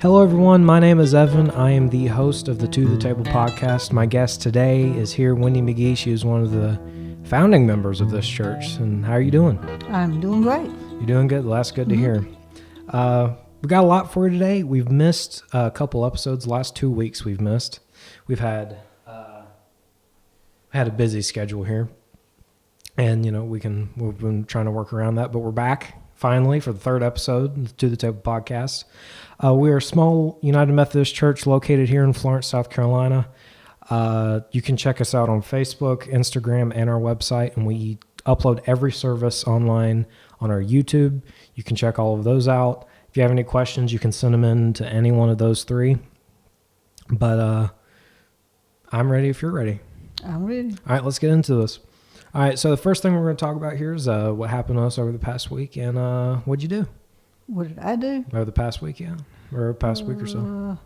Hello, everyone. My name is Evan. I am the host of the To the Table podcast. My guest today is here, Wendy McGee. She is one of the founding members of this church. And how are you doing? I'm doing great. You're doing good? Well, that's good to hear. We got a lot for you today. We've missed a couple episodes. The last 2 weeks we've missed. We've had a busy schedule here. And, we've been trying to work around that. But we're back finally for the third episode of the To the Table podcast. We are a small United Methodist church located here in Florence, South Carolina. You can check us out on Facebook, Instagram, and our website, and we upload every service online on our YouTube. You can check all of those out. If you have any questions, you can send them in to any one of those three. But I'm ready if you're ready. I'm ready. All right, let's get into this. All right, so the first thing we're going to talk about here is what happened to us over the past week, and what'd you do? What did I do? Over the past week, yeah. Or past week or so.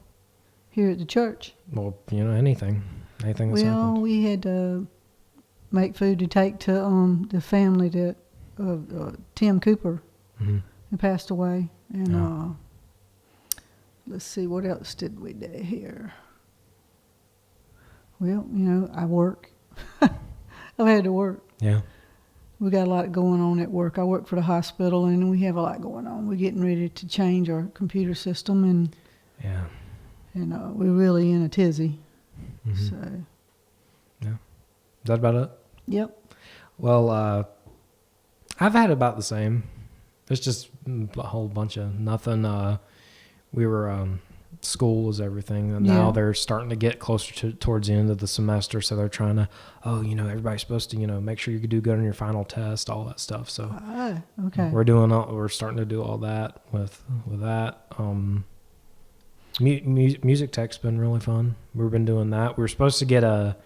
Here at the church. Well, anything. Anything that's happened. We had to make food to take to the family that Tim Cooper who passed away. And let's see, what else did we do here? Well, I work. I've had to work. Yeah. We got a lot going on at work. I work for the hospital, and we have a lot going on. We're getting ready to change our computer system, and we're really in a tizzy. Mm-hmm. So, yeah, is that about it? Yep. Well, I've had about the same. It's just a whole bunch of nothing. We were school was everything, and now they're starting to get closer towards the end of the semester, so they're trying to everybody's supposed to make sure you do good on your final test, all that stuff. So okay, we're starting to do all that with that. Music tech's been really fun. We've been doing that. We were supposed to get a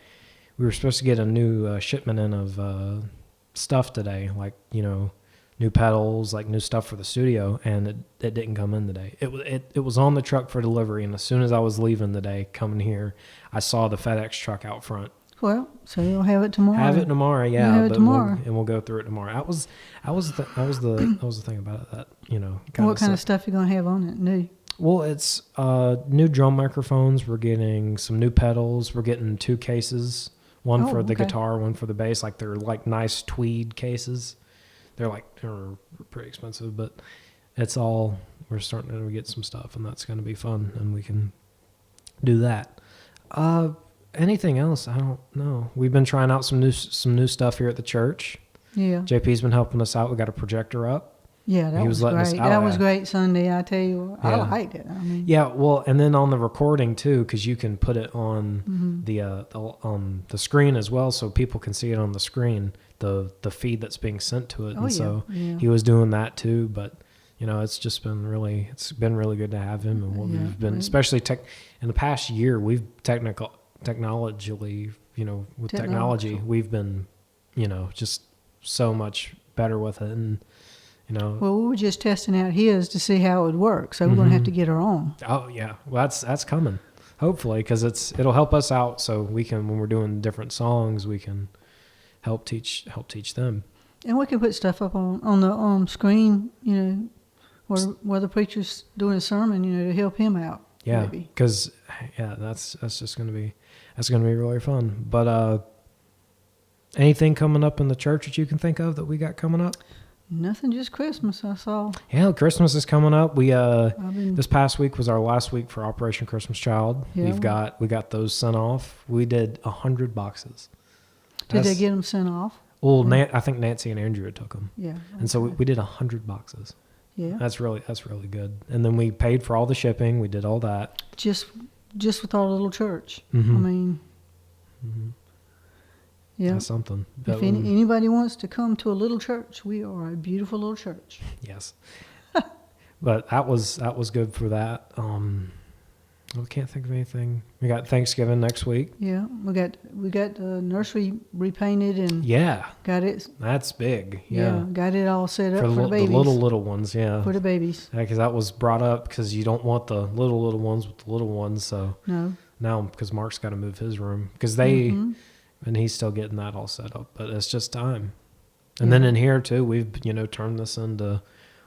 new shipment in of stuff today, like new pedals, like new stuff for the studio, and it didn't come in today. It was on the truck for delivery, and as soon as I was leaving today, coming here, I saw the FedEx truck out front. Well, so you'll have it tomorrow. Have it tomorrow, yeah. Have it tomorrow, we'll go through it tomorrow. That was the thing about it. That what kind of stuff you gonna have on it new? Well, it's new drum microphones. We're getting some new pedals. We're getting 2 cases, one for the guitar, one for the bass. Like they're like nice tweed cases. They're pretty expensive, but it's all, we're starting to get some stuff, and that's going to be fun, and we can do that. Anything else? I don't know. We've been trying out some new stuff here at the church. Yeah. JP's been helping us out. We got a projector up. Yeah, that was great. That was great Sunday, I tell you. I liked it. Yeah, well, and then on the recording too, because you can put it on the screen as well, so people can see it on the screen, the feed that's being sent to it. He was doing that too. But it's just been really good to have him, and we've been especially in the past year, we've technologically, with technology, we've been just so much better with it. And well, we were just testing out his to see how it would work, so we're going to have to get our own. Oh yeah, well that's coming, hopefully, because it'll help us out, so we can, when we're doing different songs, we can help teach them. And we can put stuff up on the screen, where the preacher's doing a sermon, to help him out. Yeah, because that's just going to be really fun. But anything coming up in the church that you can think of that we got coming up? Nothing, just Christmas, I saw. Yeah, Christmas is coming up. We this past week was our last week for Operation Christmas Child. Yeah. We got those sent off. We did 100 boxes. Did they get them sent off? Well, I think Nancy and Andrea took them. Yeah. Okay. And so we did 100 boxes. Yeah. That's really good. And then we paid for all the shipping. We did all that. Just with our little church. Mm-hmm. Yeah. That's something. If anybody wants to come to a little church, we are a beautiful little church. Yes. But that was good for that. I can't think of anything. We got Thanksgiving next week. Yeah, we got the nursery repainted and got it. That's big. Yeah, got it all set up for the babies. The little ones. Yeah, for the babies. Yeah, because that was brought up because you don't want the little ones with the little ones. So no. Now because Mark's got to move his room because they. And he's still getting that all set up, but it's just time. And then in here too, we've turned this into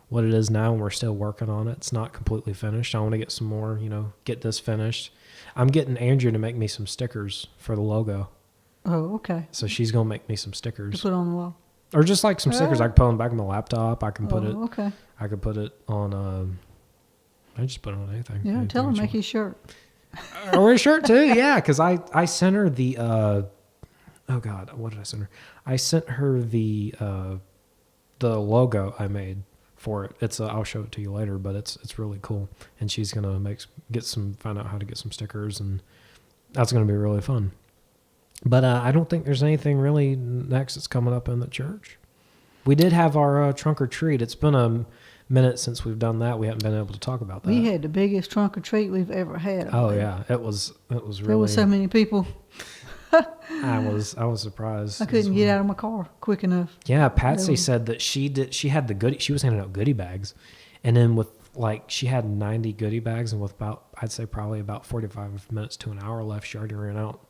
what it is now, and we're still working on it. It's not completely finished. I want to get some more, get this finished. I'm getting Andrew to make me some stickers for the logo. Oh, okay. So she's going to make me some To stickers. put on the wall. Or just like some stickers I can put on the back of my laptop. I can put it. Okay. I could put it on. I just put it on anything. Yeah, tell her make you a shirt. Or a shirt too. Yeah, because I sent her the. Oh God, what did I send her? I sent her the logo I made for it. It's I'll show it to you later, but it's really cool. And she's gonna find out how to get some stickers, and that's gonna be really fun. But I don't think there's anything really next that's coming up in the church. We did have our trunk or treat. It's been a minute since we've done that. We haven't been able to talk about that. We had the biggest trunk or treat we've ever had. Oh yeah, it was really. There were so many people. I was surprised. I couldn't get out of my car quick enough. Yeah, Patsy said that she had the goodie. She was handing out goodie bags, and then with she had 90 goodie bags, and with I'd say probably about 45 minutes to an hour left, she already ran out.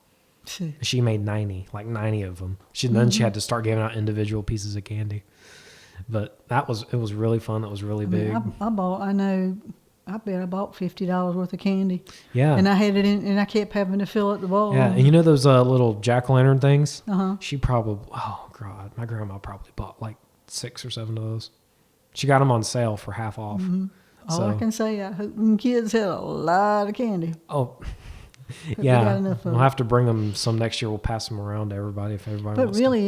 She made 90 of them. Then she had to start giving out individual pieces of candy. But it was really fun. It was really big. I bet I bought $50 worth of candy. Yeah. And I had it in, and I kept having to fill up the bowl. Yeah, and those little jack-o'-lantern things? Uh-huh. She probably, oh God, my grandma probably bought like 6 or 7 of those. She got them on sale for half off. Mm-hmm. All I can say, I hope them kids had a lot of candy. Oh, yeah. We'll have to bring them some next year. We'll pass them around to everybody if everybody wants to. But really,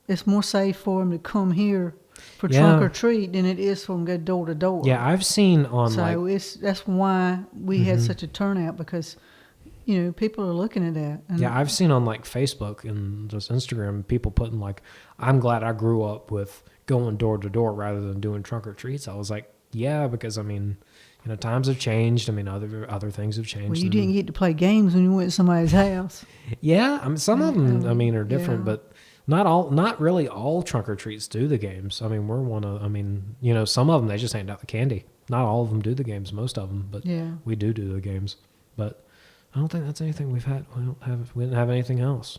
it's more safe for them to come here for trunk or treat than it is for them to go door to door. Yeah, I've seen on that's why we had such a turnout, because people are looking at that. And I've seen on Facebook and just Instagram people putting I'm glad I grew up with going door to door rather than doing trunk or treats. I was like, yeah, because times have changed. Other things have changed. Well, you didn't get to play games when you went to somebody's house. Yeah, some of them are different, but not really all trunk or treats do the games. We're one of, some of them they just hand out the candy. Not all of them do the games, most of them, but we do the games. But I don't think that's anything we've had. We didn't have anything else.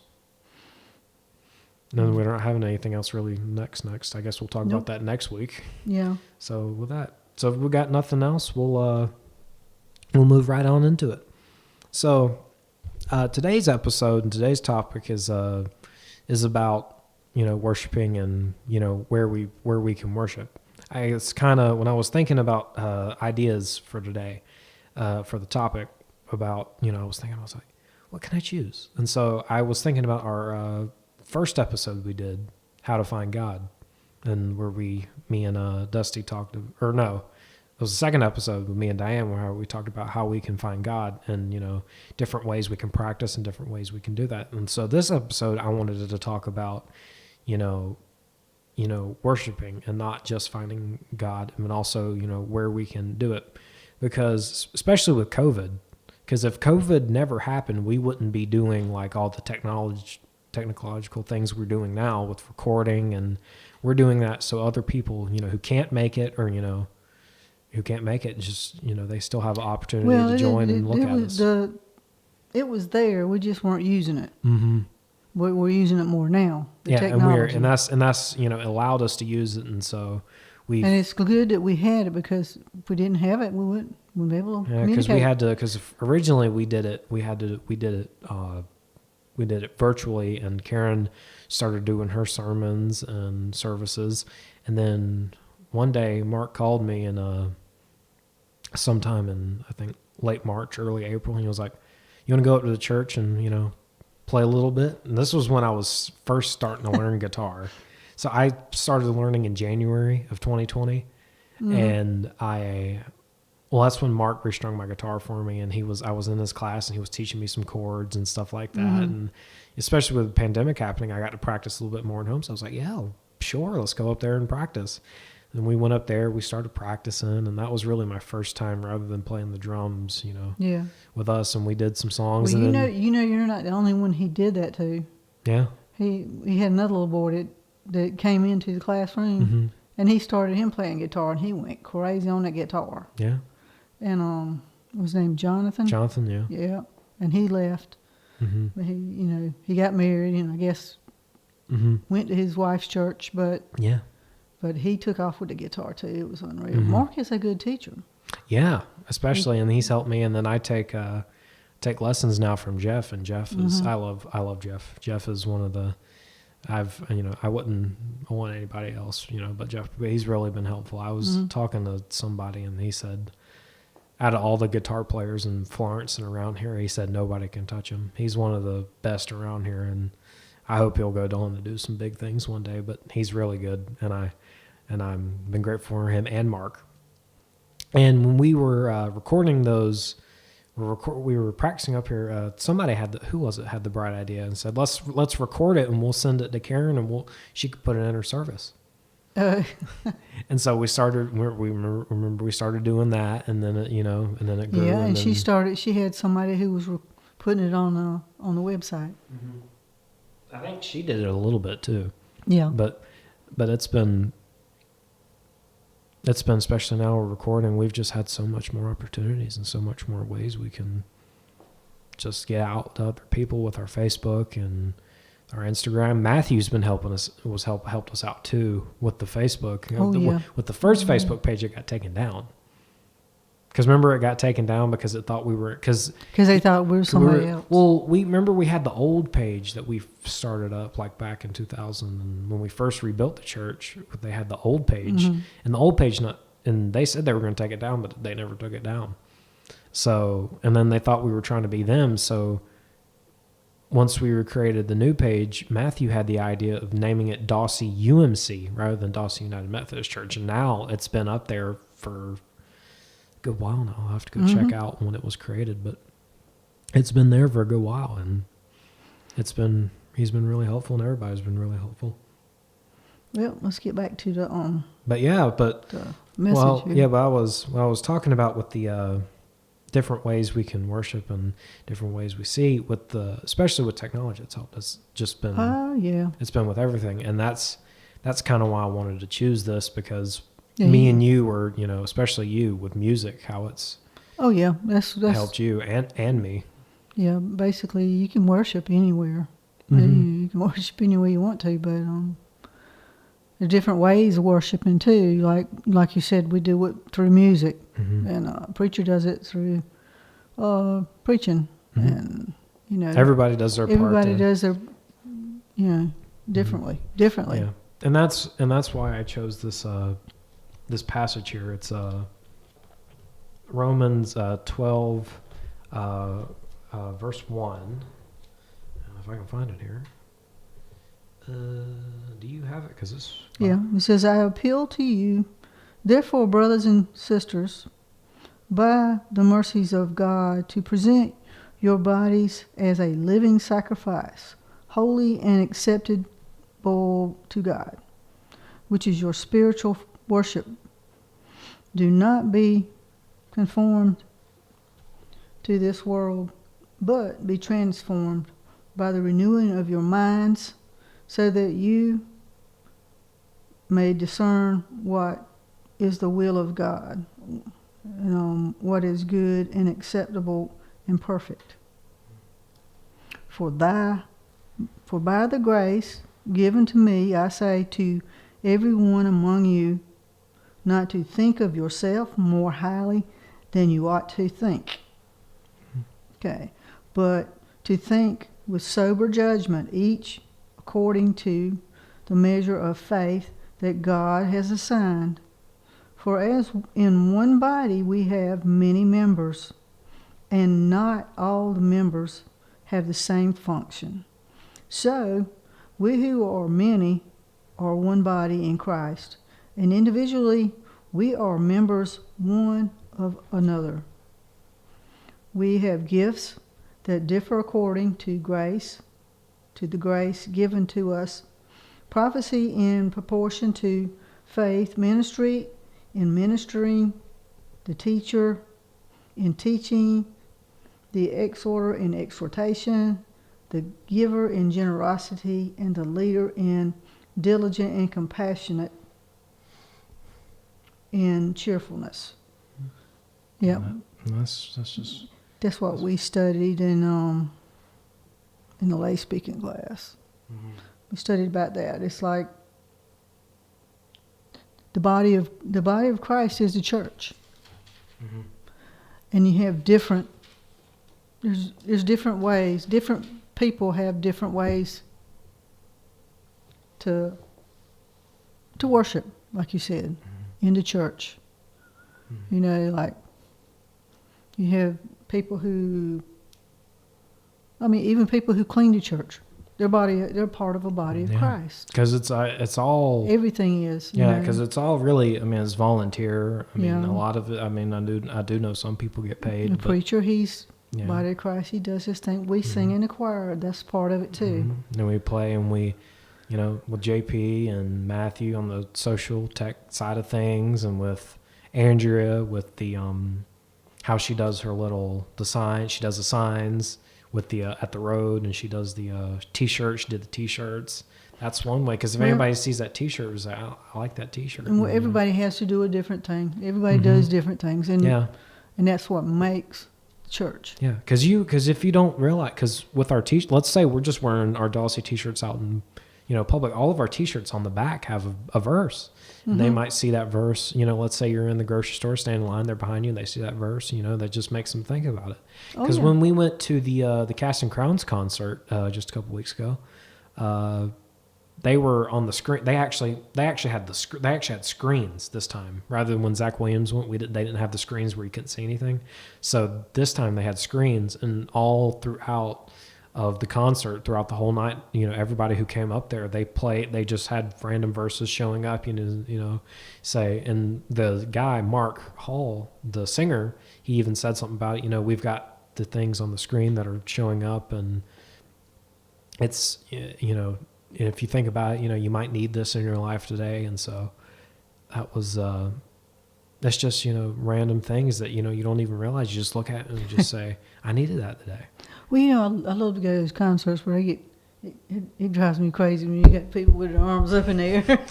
No, we're not having anything else really next. I guess we'll talk about that next week. Yeah. So with that, if we got nothing else, we'll move right on into it. So today's episode and today's topic is about worshiping and where we can worship. It's kind of when I was thinking about ideas for today for the topic about I was like, what can I choose? And so I was thinking about our first episode we did, How to Find God, and where me and Dusty talked, or no, it was the second episode with me and Diane where we talked about how we can find God and, different ways we can practice and different ways we can do that. And so this episode, I wanted to talk about, worshiping and not just finding God, and also, where we can do it. Because especially with COVID, because if COVID never happened, we wouldn't be doing all the technological things we're doing now with recording, and we're doing that so other people, who can't make it or, who can't make it, just, they still have an opportunity to join and look at us. It was there. We just weren't using it. Mm-hmm. We're using it more now. Technology. and that's allowed us to use it, and so and it's good that we had it, because if we didn't have it, we wouldn't be able to communicate. Because originally we did it virtually, and Karen started doing her sermons and services, and then one day Mark called me and sometime in I think late March, early April, and he was like, "You want to go up to the church and play a little bit?" And this was when I was first starting to learn guitar. So I started learning in January of 2020, and that's when Mark restrung my guitar for me, and I was in his class, and he was teaching me some chords and stuff like that. And especially with the pandemic happening, I got to practice a little bit more at home. So I was like, yeah, sure, let's go up there and practice. And we went up there, we started practicing, and that was really my first time rather than playing the drums, with us, and we did some songs. Well, and you're not the only one he did that to. Yeah. He had another little boy that came into the classroom, and he started him playing guitar, and he went crazy on that guitar. Yeah. And was his name Jonathan? Jonathan, yeah. Yeah. And he left. Mm-hmm. But he got married, and I guess went to his wife's church, but But he took off with the guitar too. It was unreal. Mm-hmm. Mark is a good teacher. Yeah, especially, and he's helped me. And then I take lessons now from Jeff, and Jeff is I love Jeff. Jeff is one of the I wouldn't want anybody else, but Jeff. But he's really been helpful. I was talking to somebody, and he said, out of all the guitar players in Florence and around here, he said nobody can touch him. He's one of the best around here, and I hope he'll go on to do some big things one day. But he's really good, and I'm been grateful for him and Mark. And when we were recording those, we were practicing up here. Somebody had the bright idea and said, let's record it and we'll send it to Karen and she could put it in her service. And so we started. Remember we started doing that, and then it grew. Yeah, and she started. She had somebody who was putting it on the website. Mm-hmm. I think she did it a little bit too. Yeah, but it's been especially now we're recording. We've just had so much more opportunities and so much more ways we can just get out to other people with our Facebook and our Instagram. Matthew's been helped us out too with the Facebook. With the first Facebook page, it got taken down. Because remember, it got taken down because it thought because they thought we were somebody else. Well, we had the old page that we started up like back in 2000, and when we first rebuilt the church, they had the old page, and the old page and they said they were going to take it down, but they never took it down. So, and then they thought we were trying to be them. So, once we created the new page, Matthew had the idea of naming it Dawsey UMC rather than Dawsey United Methodist Church, and now it's been up there for good while now. I'll have to go check out when it was created, but it's been there for a good while, and he's been really helpful, and everybody's been really helpful. Well, let's get back to the the message here. But I was talking about with the different ways we can worship and different ways we see especially with technology. It's helped us. Just been it's been with everything, and that's kind of why I wanted to choose this, because me and you were, especially you with music, how it's that's helped you and me. Yeah, basically you can worship anywhere. You can worship anywhere you want to, but there are different ways of worshiping too. Like you said, we do it through music, and a preacher does it through preaching, and everybody does their part. Everybody does their differently. Yeah, and that's why I chose this passage here. It's Romans 12, verse 1. If I can find it here. Do you have it? Because it's... Yeah, it says, I appeal to you, therefore, brothers and sisters, by the mercies of God, to present your bodies as a living sacrifice, holy and acceptable to God, which is your spiritual worship. Do not be conformed to this world, but be transformed by the renewing of your minds, so that you may discern what is the will of God, what is good and acceptable and perfect. For by the grace given to me, I say to everyone among you, not to think of yourself more highly than you ought to think. Okay, but to think with sober judgment, each according to the measure of faith that God has assigned. For as in one body we have many members, and not all the members have the same function. So we who are many are one body in Christ, and individually we are members one of another. We have gifts that differ according to the grace given to us. Prophecy in proportion to faith, ministry in ministering, the teacher in teaching, the exhorter in exhortation, the giver in generosity, and the leader in diligent and compassionate in cheerfulness. Yeah, that's what we studied in the lay speaking class. We studied about that. It's like the body of Christ is the church. Mm-hmm. And you have different. There's different ways. Different people have different ways to worship, like you said, Mm-hmm. in the church. Mm-hmm. You know, like you have people who. I mean, even people who clean the church, they're part of a body of Christ. Because it's all everything is. because it's all really. I mean, it's volunteer. I mean, Yeah. a lot of it. I mean, I do know some people get paid. The preacher, he's Yeah. body of Christ. He does his thing. We sing in the choir. That's part of it too. Mm-hmm. And we play, and we, with JP and Matthew on the social tech side of things, and with Andrea with the how she does her the sign. She does the signs with the at the road, and she does the T-shirts. She did the T-shirts. That's one way, because if anybody sees that T-shirt, was like, I like that T-shirt. And everybody has to do a different thing. Everybody Mm-hmm. does different things, and and that's what makes the church. Yeah, because if you don't realize, because with our let's say we're just wearing our Dawsey T-shirts out in public, all of our T-shirts on the back have a verse. And they might see that verse, let's say you're in the grocery store, standing in line, they're behind you, and they see that verse, that just makes them think about it. Because when we went to the Casting Crowns concert just a couple weeks ago, they were on the screen. They actually had screens this time, rather than when Zach Williams went. They didn't have the screens where you couldn't see anything. So this time they had screens, and all throughout of the concert, throughout the whole night, everybody who came up there, they just had random verses showing up, say, and the guy, Mark Hall, the singer, he even said something about it, we've got the things on the screen that are showing up, and it's, if you think about it, you might need this in your life today. And so that was, that's just, random things that, you don't even realize. You just look at it and just say, I needed that today. Well, I love to go to those concerts where it drives me crazy when you got people with their arms up in the air.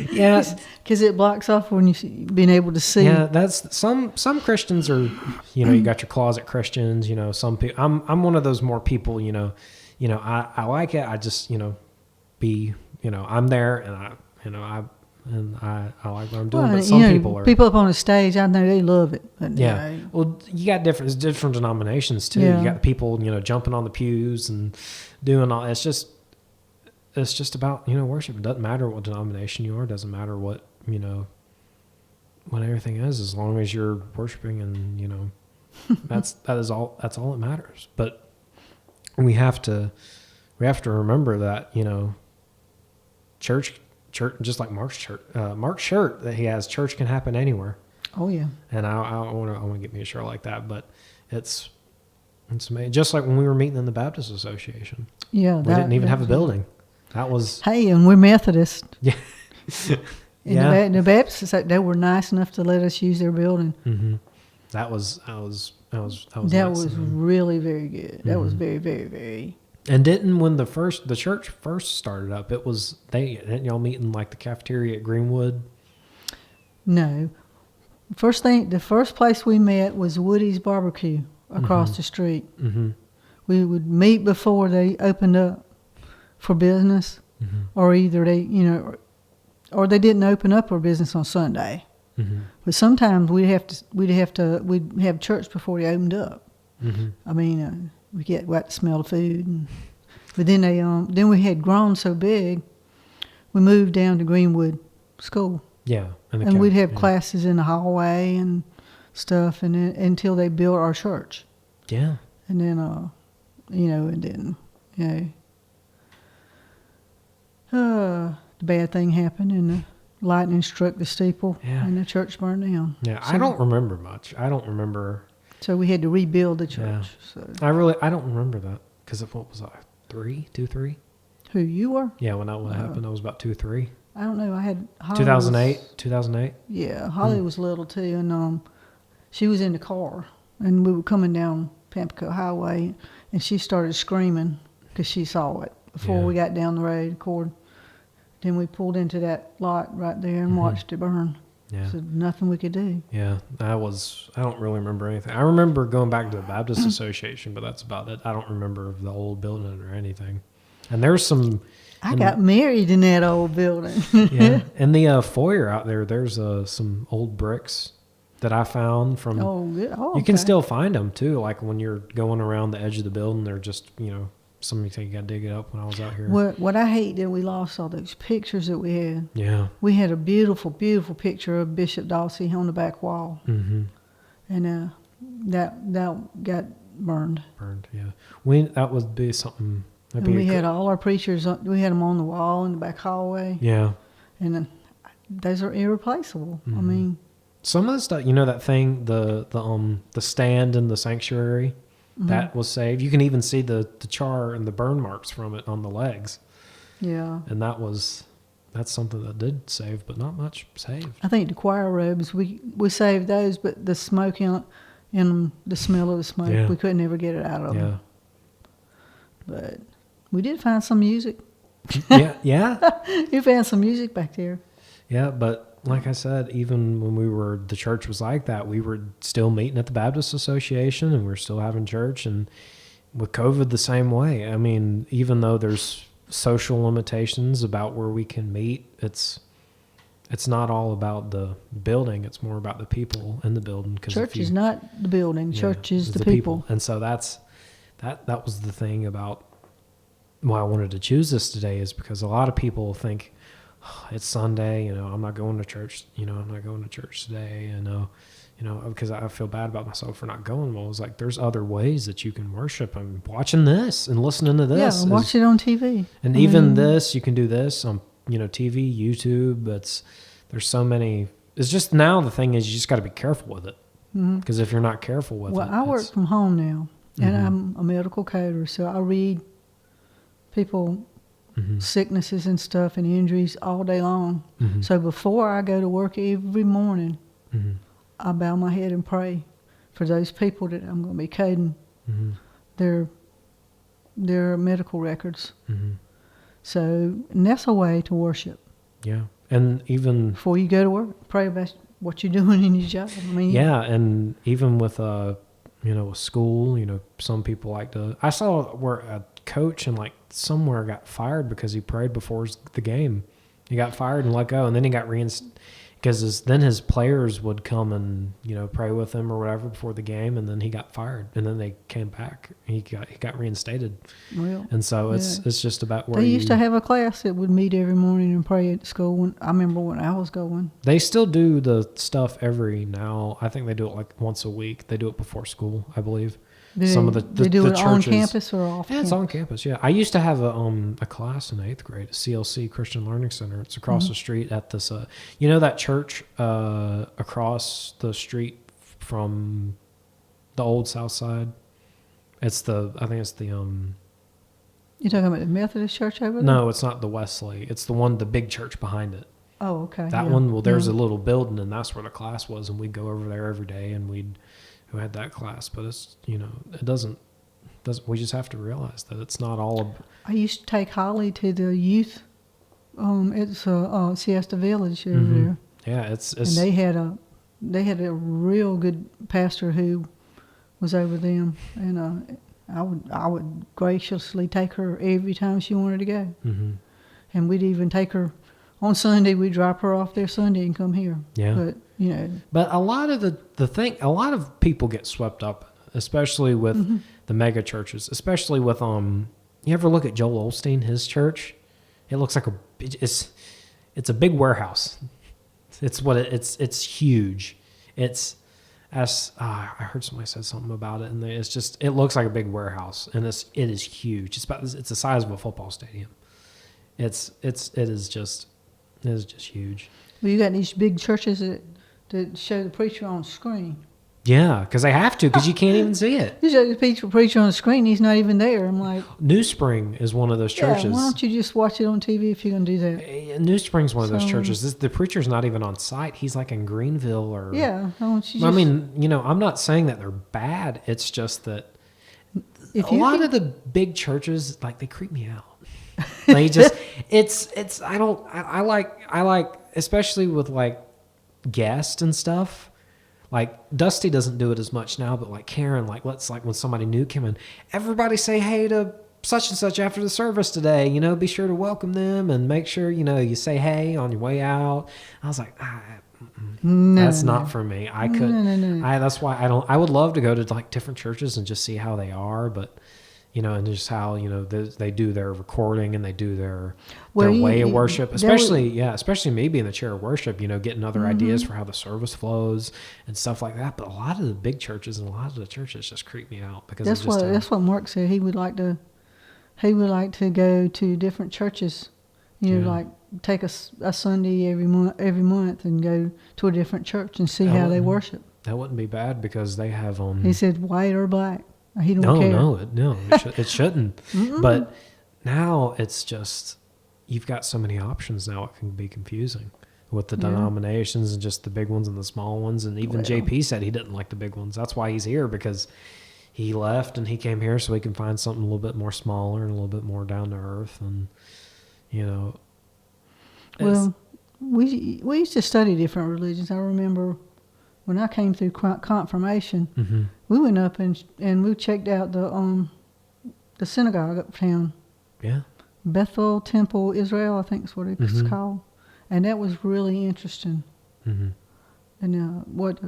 Yeah. Because it blocks off when being able to see. Yeah, that's some Christians are, you got your closet Christians, some people, I'm one of those more people, I like it. I just, I'm there, and I like what I'm doing. But some people up on the stage, I know they love it. But, yeah. Well, you got different denominations too. Yeah. You got the people, jumping on the pews and doing all. It's just about worship. It doesn't matter what denomination you are. It doesn't matter what what everything is, as long as you're worshiping, and that's all that matters. But we have to remember that church, just like Mark's shirt that he has, church can happen anywhere. Oh yeah. And I want to get me a shirt like that, but it's amazing. Just like when we were meeting in the Baptist Association. Yeah. We didn't even have a building. That was. Hey, and we're Methodist. Yeah. And the Baptists, they were nice enough to let us use their building. Mm-hmm. That was really very good. That was Mm-hmm. very, very, very. And when the church first started up, didn't y'all meet in like the cafeteria at Greenwood? No. The first place we met was Woody's Barbecue across the street. Mm-hmm. We would meet before they opened up for business, or either or they didn't open up for business on Sunday. Mm-hmm. But sometimes we'd have church before they opened up. Mm-hmm. I mean, we got to smell the food, but then then we had grown so big, we moved down to Greenwood School. Yeah, and we'd have classes in the hallway and stuff, and then, until they built our church. Yeah, and then the bad thing happened, and the lightning struck the steeple, and the church burned down. Yeah, so, I don't remember much. I don't remember. So we had to rebuild the church. Yeah. So I don't remember that, because of what was I, 2, 3? Who, you were? Yeah, when that happened, I was about 2, 3. I don't know. I had Holly 2008. Yeah, Holly was little too, and she was in the car, and we were coming down Pampico Highway, and she started screaming because she saw it before we got down the road. Then we pulled into that lot right there and watched it burn. Yeah. So nothing we could do. Yeah, I don't really remember anything. I remember going back to the Baptist Association, but that's about it. I don't remember the old building or anything. And there's some, I got married in that old building. Yeah, and the foyer out there, there's some old bricks that I found from. Oh, good. Oh, you can okay. still find them too. Like when you're going around the edge of the building, they're just somebody said you got to dig it up. When I was out here, What I hate that we lost all those pictures that we had. Yeah, We had a beautiful, beautiful picture of Bishop Dawsey on the back wall, mm-hmm. and that got burned. Yeah, that would be something. And we had all our preachers. We had them on the wall in the back hallway. Yeah, and then those are irreplaceable. Mm-hmm. I mean, some of the stuff, that thing, the stand in the sanctuary, mm-hmm. that was saved. You can even see the char and the burn marks from it on the legs. Yeah, and that's something that did save, but not much saved. I think the choir robes we saved those, but the smoke in the smell of the smoke, we couldn't ever get it out of them. But we did find some music. Yeah. You found some music back there. Yeah, but like I said, even when the church was like that, we were still meeting at the Baptist Association, and we were still having church. And with COVID, the same way. I mean, even though there's social limitations about where we can meet, it's not all about the building. It's more about the people in the building. Church is not the building. Church is the people. And so that was the thing about why I wanted to choose this today, is because a lot of people think, it's Sunday, I'm not going to church, I'm not going to church today, because I feel bad about myself for not going. Well, it's like, there's other ways that you can worship. I'm watching this and listening to this. Yeah, watch it on TV. And this, you can do this on, TV, YouTube. There's so many. It's just, now the thing is, you just got to be careful with it. Because if you're not careful with it. Well, I work from home now, and I'm a medical coder, so I read people sicknesses and stuff and injuries all day long. So before I go to work every morning, I bow my head and pray for those people that I'm going to be coding their medical records. So, and that's a way to worship. Yeah, and even before you go to work, pray about what you're doing in your job. I mean, and even with with school, some people like to. I saw where a coach and somewhere got fired because he prayed before the game. He got fired and let go, and then he got reinstated because then his players would come and pray with him or whatever before the game, and then he got fired, and then they came back. He got reinstated. Well, and so it's just about where they used to have a class that would meet every morning and pray at school. I remember when I was going. They still do the stuff now. I think they do it once a week. They do it before school, I believe. Some of the they do it on campus or off? Yeah, it's on campus. Yeah, I used to have a class in 8th grade at CLC Christian Learning Center. It's across the street at this. That church across the street from the old South Side. I think it's the. You talking about the Methodist church over there? No, it's not the Wesley. It's the big church behind it. Oh, okay. That one. Well, there's a little building, and that's where the class was, and we'd go over there every day, and who had that class. But it's it doesn't we just have to realize that it's not all I used to take Holly to the youth it's Siesta Village over there. Yeah, it's and they had a real good pastor who was over them, and I would graciously take her every time she wanted to go. And we'd even take her on Sunday. We'd drop her off there Sunday and come here. Yeah. But a lot of a lot of people get swept up, especially with the mega churches, especially with you ever look at Joel Osteen, his church? It looks like it's a big warehouse. It's huge. I heard somebody said something about it, and it looks like a big warehouse, and it is huge. It's the size of a football stadium. It is just huge. Well, you got these big churches that show the preacher on screen. Yeah, because they have to, because you can't even see it. You show the preacher on the screen, he's not even there. I'm like... New Spring is one of those churches. Yeah, why don't you just watch it on TV if you're going to do that? New Spring's one of those churches. The preacher's not even on site. He's in Greenville or... Yeah, why don't you just... I mean, I'm not saying that they're bad. It's just that a lot of the big churches, they creep me out. They just... I like, especially with, guests and stuff. Dusty doesn't do it as much now, but Karen, when somebody new came in, everybody say hey to such and such after the service today. Be sure to welcome them and make sure, you say hey on your way out. I was like, that's not for me. I couldn't. No. That's why I would love to go to like different churches and just see how they are, but and just how they do their recording and they do their way of worship, especially me being the chair of worship, getting other ideas for how the service flows and stuff like that. But a lot of the big churches and a lot of the churches just creep me out because that's what Mark said. He would like to go to different churches, like take a Sunday every month and go to a different church and see how they worship. That wouldn't be bad because they have He said white or black. He don't care. No, it shouldn't. But now it's just, you've got so many options now. It can be confusing with the denominations and just the big ones and the small ones. And even JP said he didn't like the big ones. That's why he's here, because he left and he came here so he can find something a little bit more smaller and a little bit more down to earth. And well, we used to study different religions. I remember when I came through confirmation, we went up and we checked out the synagogue uptown. Yeah. Bethel Temple Israel, I think is what it's called. And that was really interesting. And what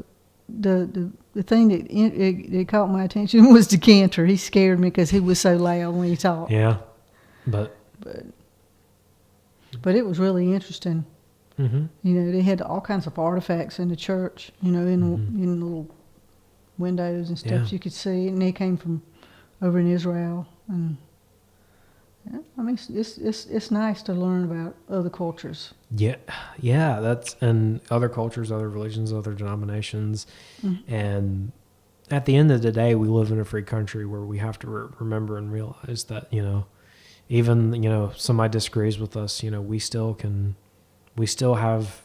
the thing that caught my attention was the cantor. He scared me because he was so loud when he talked. Yeah. But it was really interesting. They had all kinds of artifacts in the church, in little windows and stuff you could see. And they came from over in Israel. And it's nice to learn about other cultures. Yeah, and other cultures, other religions, other denominations. And at the end of the day, we live in a free country where we have to remember and realize that, even, somebody disagrees with us, we still have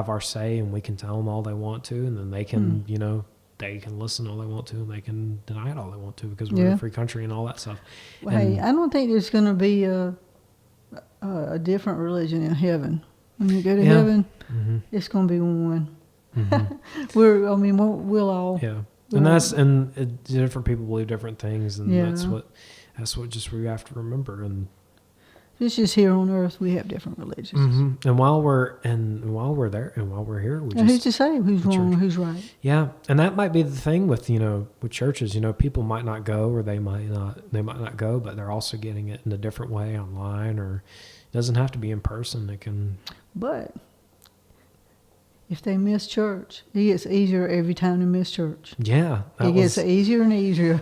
our say, and we can tell them all they want to, and then they can, they can listen all they want to, and they can deny it all they want to, because we're in a free country and all that stuff. Well, hey, I don't think there's going to be a different religion in heaven. When you go to heaven, it's going to be one. We'll all. Yeah, and different people believe different things, and that's what just we have to remember. And it's just here on earth we have different religions. And while we're there and while we're here, who's to say who's wrong or who's right? Yeah, and that might be the thing with with churches. People might not go, or they might not go, but they're also getting it in a different way online, or it doesn't have to be in person. It can. But if they miss church, it gets easier every time they miss church. Yeah, it gets easier and easier.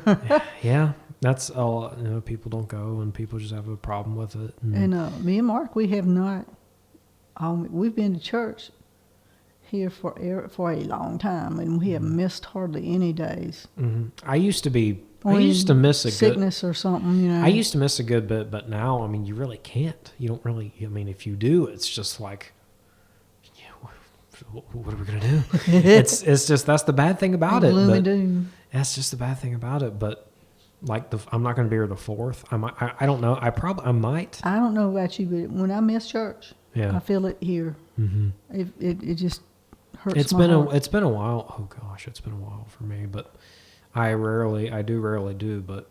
Yeah. That's all. People don't go, and people just have a problem with it. And me and Mark, we have not. We've been to church here for a long time, and we have missed hardly any days. I used to miss a sickness or something. I used to miss a good bit, but now, you really can't. You don't really. If you do, it's just like, what are we gonna do? it's just, that's the bad thing about it. Gloomy doom. That's just the bad thing about it, but. I'm not going to be here the 4th. I don't know. I might. I don't know about you, but when I miss church, I feel it here. It just hurts my heart. It's been a while. Oh gosh, it's been a while for me, but I rarely do, but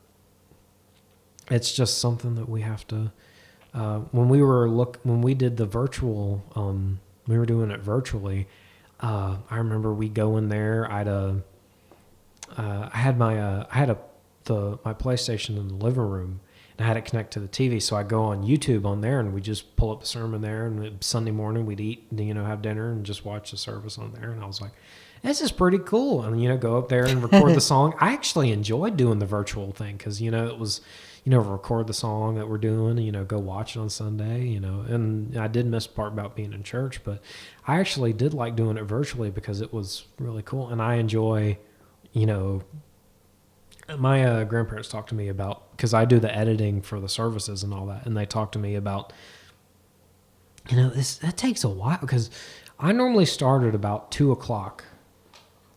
it's just something that we have to, when we did the virtual, we were doing it virtually. I remember we go in there. I had my PlayStation in the living room, and I had it connect to the TV. So I go on YouTube on there, and we just pull up the sermon there. And Sunday morning we'd eat, have dinner, and just watch the service on there. And I was like, this is pretty cool. And go up there and record the song. I actually enjoyed doing the virtual thing because it was, record the song that we're doing, and go watch it on Sunday. And I did miss the part about being in church, but I actually did like doing it virtually because it was really cool. And I enjoy, my grandparents talked to me about, because I do the editing for the services and all that, and they talked to me about, that takes a while, because I normally start at about 2:00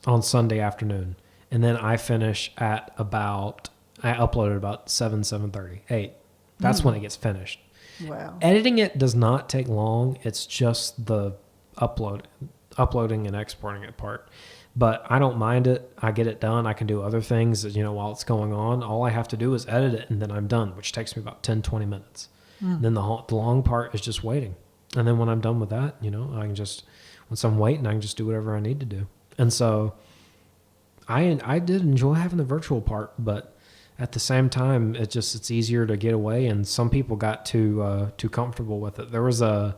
on Sunday afternoon, and then I finish at I upload at about 7:30, 8. That's when it gets finished. Wow. Editing it does not take long. It's just the uploading and exporting it part. but I don't mind it. I get it done. I can do other things, while it's going on. All I have to do is edit it, and then I'm done, which takes me about 10, 20 minutes. Then the long part is just waiting. And then when I'm done with that, I can just, once I'm waiting, I can just do whatever I need to do. And so I did enjoy having the virtual part, but at the same time, it's easier to get away. And some people got too comfortable with it. There was the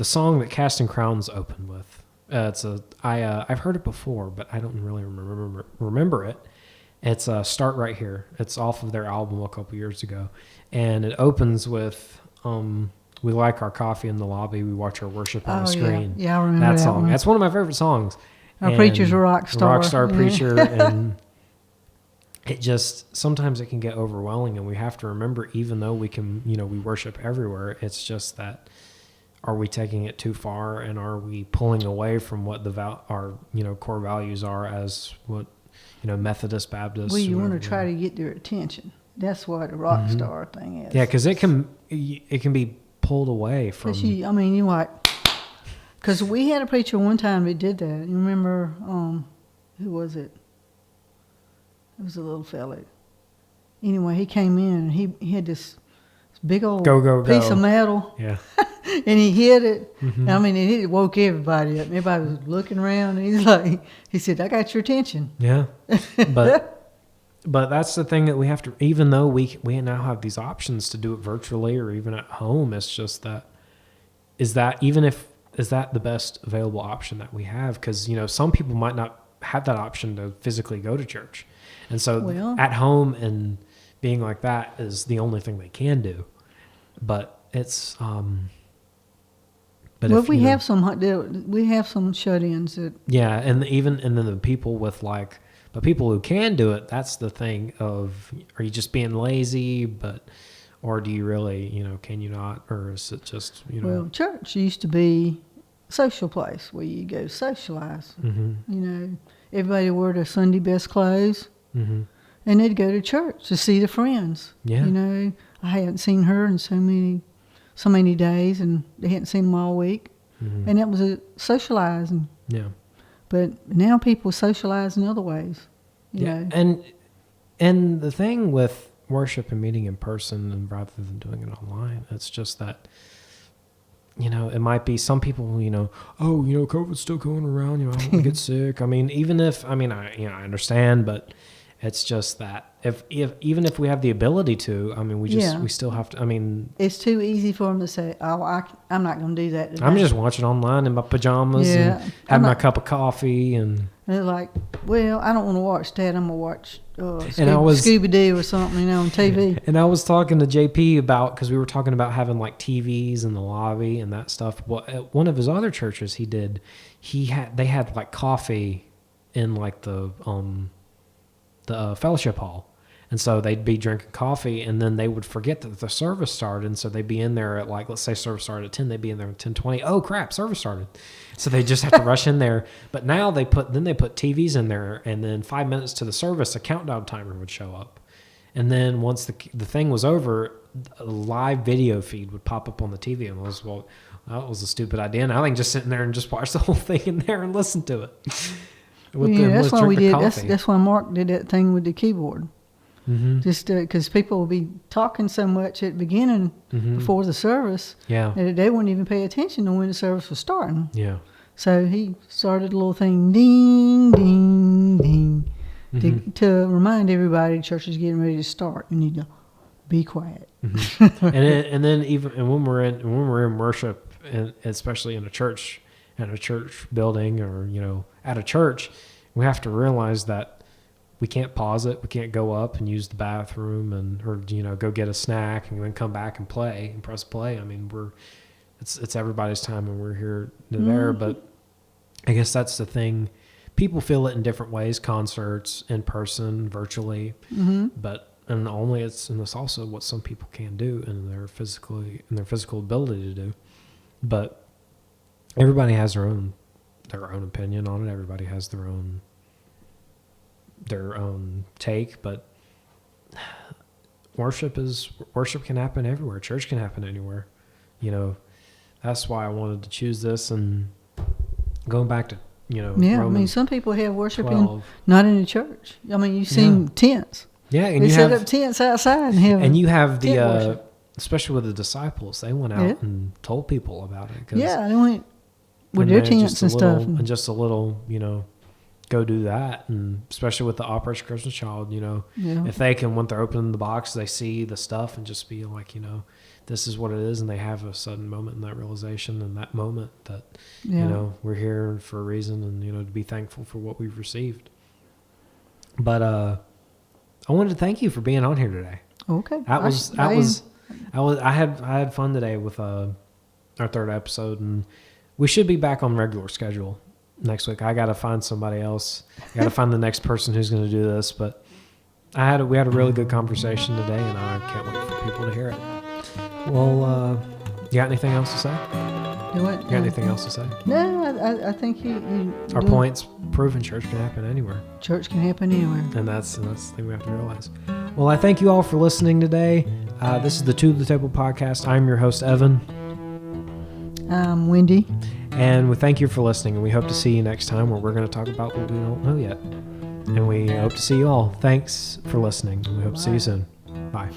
song that Casting Crowns opened with. I've heard it before, but I don't really remember it. It's Start Right Here. It's off of their album a couple years ago. And it opens with, we like our coffee in the lobby. We watch our worship on the screen. Yeah, I remember that song. one. That's one of my favorite songs. Our preacher's a rock star. Rock star preacher. And it just, sometimes it can get overwhelming. And we have to remember, even though we can, we worship everywhere, it's just that, are we taking it too far? And are we pulling away from what our core values are as what, Methodist, Baptist? Well, you want to try to get their attention. That's what a rock star thing is. Yeah, because it can be pulled away from. You like, because we had a preacher one time that did that. You remember, who was it? It was a little fella. Anyway, he came in and he had this big old piece of metal. Yeah. And he hit it. And it woke everybody up. Everybody was looking around, and he said, "I got your attention." Yeah. But that's the thing that we have to, even though we now have these options to do it virtually or even at home, it's just that, is that the best available option that we have? Because, some people might not have that option to physically go to church. And so at home and being like that is the only thing they can do. But it's, we have some shut-ins that. Yeah. And then the people with but people who can do it, that's the thing of, are you just being lazy, or do you really, can you not, or is it just, Well, church used to be a social place where you go socialize. Everybody wore their Sunday best clothes, and they'd go to church to see the friends. Yeah. I hadn't seen her in so many days, and they hadn't seen them all week, and that was a socializing. Yeah. But now people socialize in other ways. You know. And the thing with worship and meeting in person and rather than doing it online, it's just that, it might be some people, COVID's still going around, I don't want to get sick. I understand, but it's just that even if we have the ability to, we still have to, it's too easy for them to say, I'm not going to do that today. I'm just watching online in my pajamas and having my cup of coffee. And they're like, well, I don't want to watch that. I'm going to watch Scooby-Doo or something, on TV. And I was talking to JP because we were talking about having TVs in the lobby and that stuff. Well, at one of his other churches they had coffee in the fellowship hall. And so they'd be drinking coffee, and then they would forget that the service started. And so they'd be in there at let's say service started at 10, they'd be in there at 10:20. Oh crap, service started. So they just have to rush in there. But now they put TVs in there, and then 5 minutes to the service, a countdown timer would show up. And then once the thing was over, a live video feed would pop up on the TV, and that was a stupid idea. Now they can just sit in there and just watch the whole thing in there and listen to it. That's why we did. That's why Mark did that thing with the keyboard. Just because people will be talking so much at the beginning before the service, that they wouldn't even pay attention to when the service was starting. Yeah. So he started a little thing, ding, ding, ding, to remind everybody the church is getting ready to start. You need to be quiet. and then when we're in worship, and especially in a church building, or at a church, we have to realize that we can't pause it. We can't go up and use the bathroom or go get a snack and then come back and play and press play. It's everybody's time and we're here and there. But I guess that's the thing. People feel it in different ways: concerts, in person, virtually. But and it's also what some people can do in their physical ability to do. But everybody has their own opinion on it. Everybody has their own take, but worship can happen everywhere. Church can happen anywhere. That's why I wanted to choose this. And going back to Yeah, I mean, Romans some people have worship 12. not in the church. I mean, you've seen tents. Yeah, and They you set have up tents outside and have. and you have tent the worship. especially with the disciples, they went out and told people about it. Yeah, they went with and their then tents just and a little, stuff. and just a little, go do that. And especially with the Operation Christmas Child, Yeah. if they can, when they're opening the box, they see the stuff and just be like, this is what it is, and they have a sudden moment in that realization and that moment that we're here for a reason, and to be thankful for what we've received. But I wanted to thank you for being on here today. Okay. I had fun today with our third episode, and we should be back on regular schedule next week. I got to find somebody else. I got to find the next person who's going to do this, but we had a really good conversation today, and I can't wait for people to hear it. Well, you got anything else to say? What? You got anything else to say? No, I think you Our point's proven church can happen anywhere. Church can happen anywhere. And that's the thing we have to realize. Well, I thank you all for listening today. This is the To the Table podcast. I'm your host, Evan. I'm Wendy. And we thank you for listening, and we hope to see you next time where we're going to talk about what we don't know yet. And we hope to see you all. Thanks for listening. We hope to see you soon. Bye.